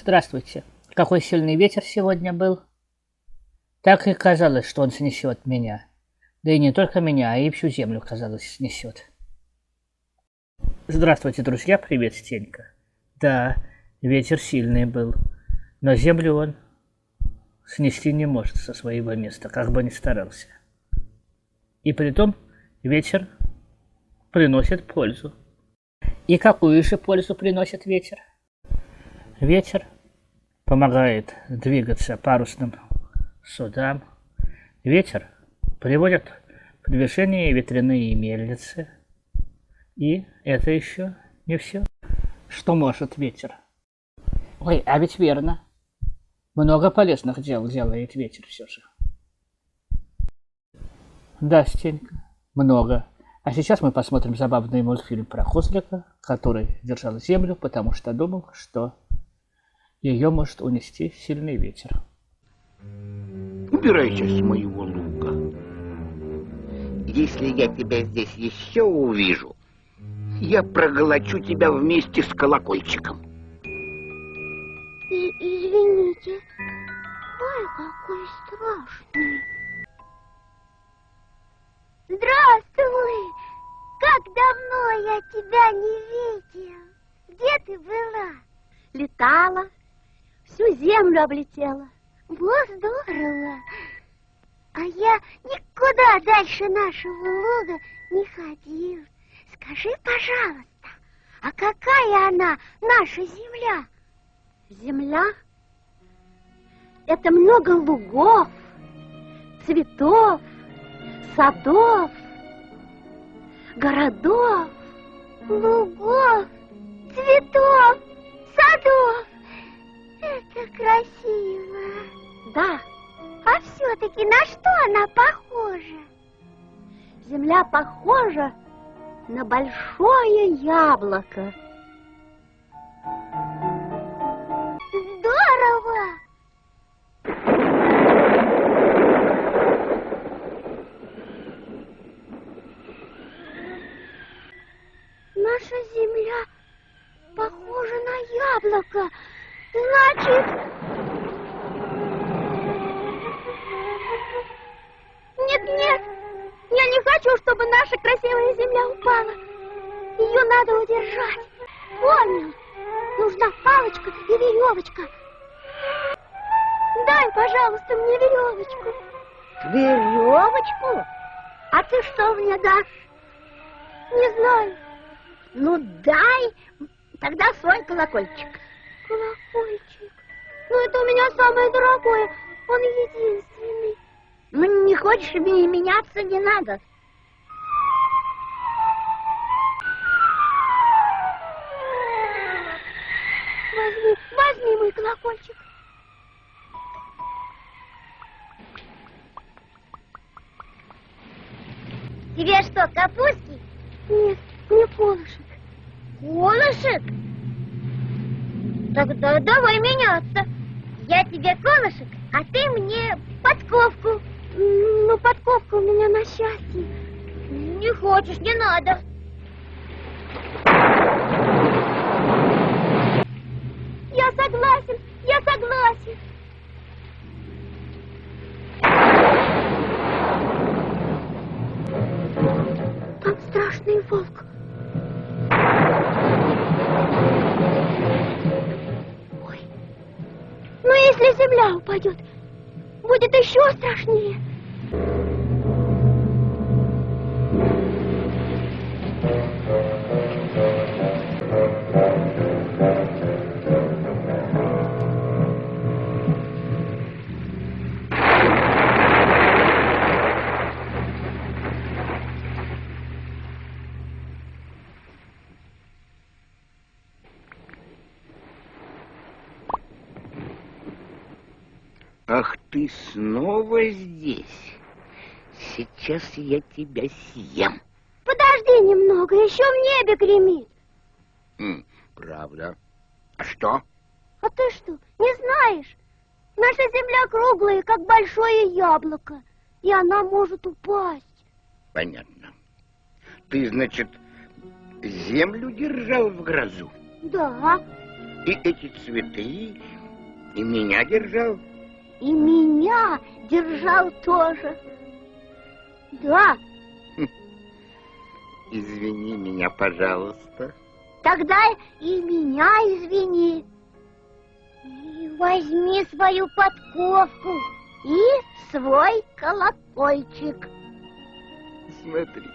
Здравствуйте. Какой сильный ветер сегодня был? Так и казалось, что он снесет меня. Да и не только меня, а и всю землю, казалось, снесет. Здравствуйте, друзья, привет, Стенька. Да, ветер сильный был, но землю он снести не может со своего места, как бы ни старался. И притом ветер приносит пользу. И какую же пользу приносит ветер? Ветер помогает двигаться парусным судам. Ветер приводит в движение ветряные мельницы. И это еще не все. Что может ветер? Ой, а ведь верно. Много полезных дел делает ветер все же. Да, Стенька, много. А сейчас мы посмотрим забавный мультфильм про козлика, который держал землю, потому что думал, что ее может унести сильный ветер. Убирайся с моего луга. Если я тебя здесь еще увижу, я проглочу тебя вместе с колокольчиком. Извините. Ой, какой страшный. Здравствуй! Как давно я тебя не видел. Где ты была? Летала, всю землю облетела. Вот здорово. А я никуда дальше нашего луга не ходил. Скажи, пожалуйста, а какая она, наша земля? Земля — это много лугов, цветов, садов, городов. Лугов, цветов, садов. Это красиво. Да. А все-таки на что она похожа? Земля похожа на большое яблоко. Здорово! Наша земля похожа на яблоко. Значит... Нет, я не хочу, чтобы наша красивая земля упала. Ее надо удержать. Понял? Нужна палочка и веревочка. Дай, пожалуйста, мне веревочку. Веревочку? А ты что мне дашь? Не знаю. Ну, дай, тогда свой колокольчик. Колокольчик? Ну, это у меня самое дорогое. Он единственный. Ну, не хочешь меняться, не надо. Возьми мой колокольчик. Тебе что, капустки? Нет, мне колышек. Колышек? Тогда давай меняться. Я тебе колышек, а ты мне подковку. Ну, подковка у меня на счастье. Не хочешь, не надо. Я согласен, я согласен. Там страшный волк. Ой, ну если земля упадет, будет еще страшнее. Ах, ты снова здесь. Сейчас я тебя съем. Подожди немного, еще в небе гремит. Правда. А что? А ты что, не знаешь? Наша земля круглая, как большое яблоко, и она может упасть. Понятно. Ты, значит, землю держал в грозу? Да. И эти цветы, И меня держал. И меня держал тоже. Да, Извини меня, пожалуйста. тогда и меня извини. И возьми свою подковку. И свой колокольчик. Смотри,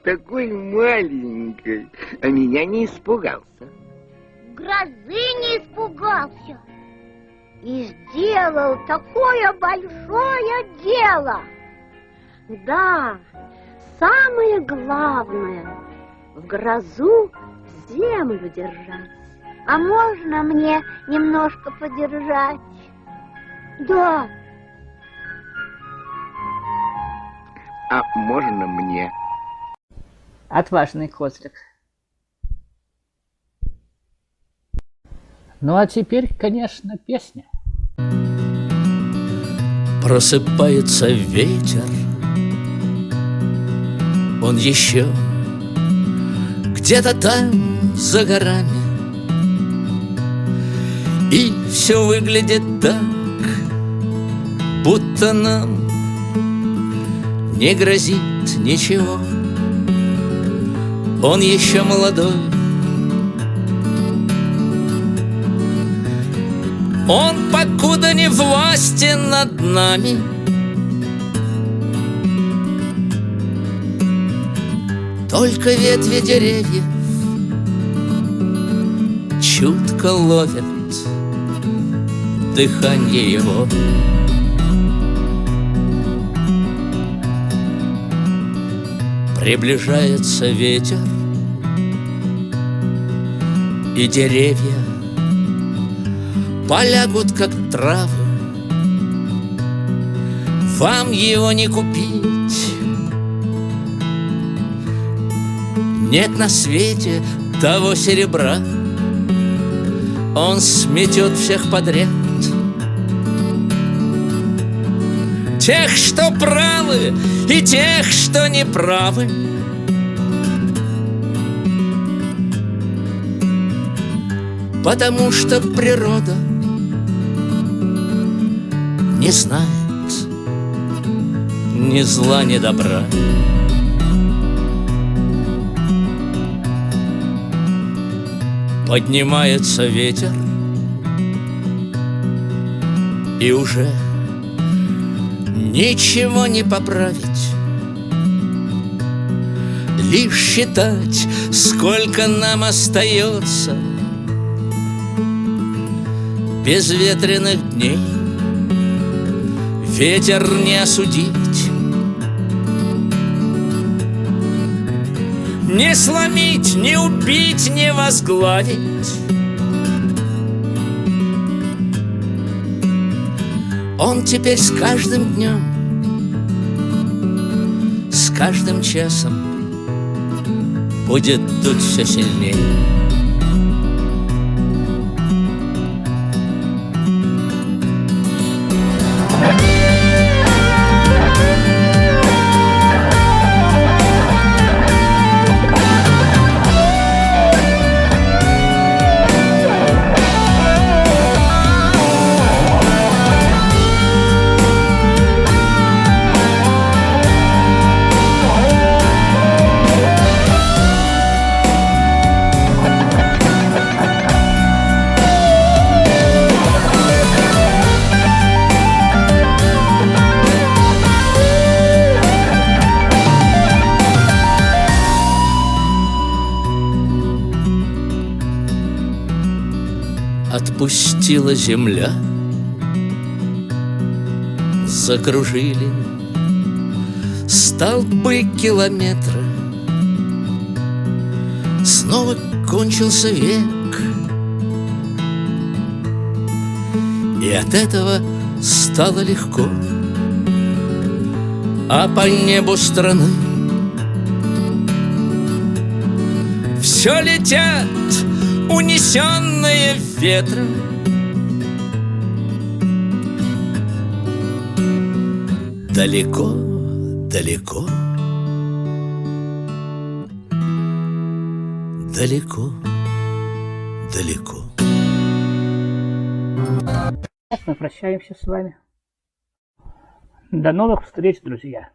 такой маленький, а меня не испугался. Грозы не испугался. И сделал такое большое дело. Да, самое главное в грозу землю держать. А можно мне немножко подержать? Да. А можно мне? Отважный козлик. Ну а теперь, конечно, песня. Просыпается ветер, он еще где-то там за горами, и все выглядит так, будто нам не грозит ничего. Он еще молодой, он покуда не властен над нами. Только ветви деревьев чутко ловят дыхание его. Приближается ветер, и деревья полягут, как травы. Вам его не купить. Нет на свете того серебра, он сметет всех подряд. Тех, что правы, и тех, что неправы. Потому что природа не знает ни зла, ни добра. Поднимается ветер, и уже ничего не поправить, лишь считать, сколько нам остается безветренных дней. Ветер не осудить, не сломить, не убить, не возглавить. Он теперь с каждым днем, с каждым часом будет дуть все сильнее. Отпустила земля, закружили столбы километра. Снова кончился век, и от этого стало легко. А по небу страны все летят, унесенные ветром. Далеко, далеко, далеко, далеко. Мы прощаемся с вами. До новых встреч, друзья.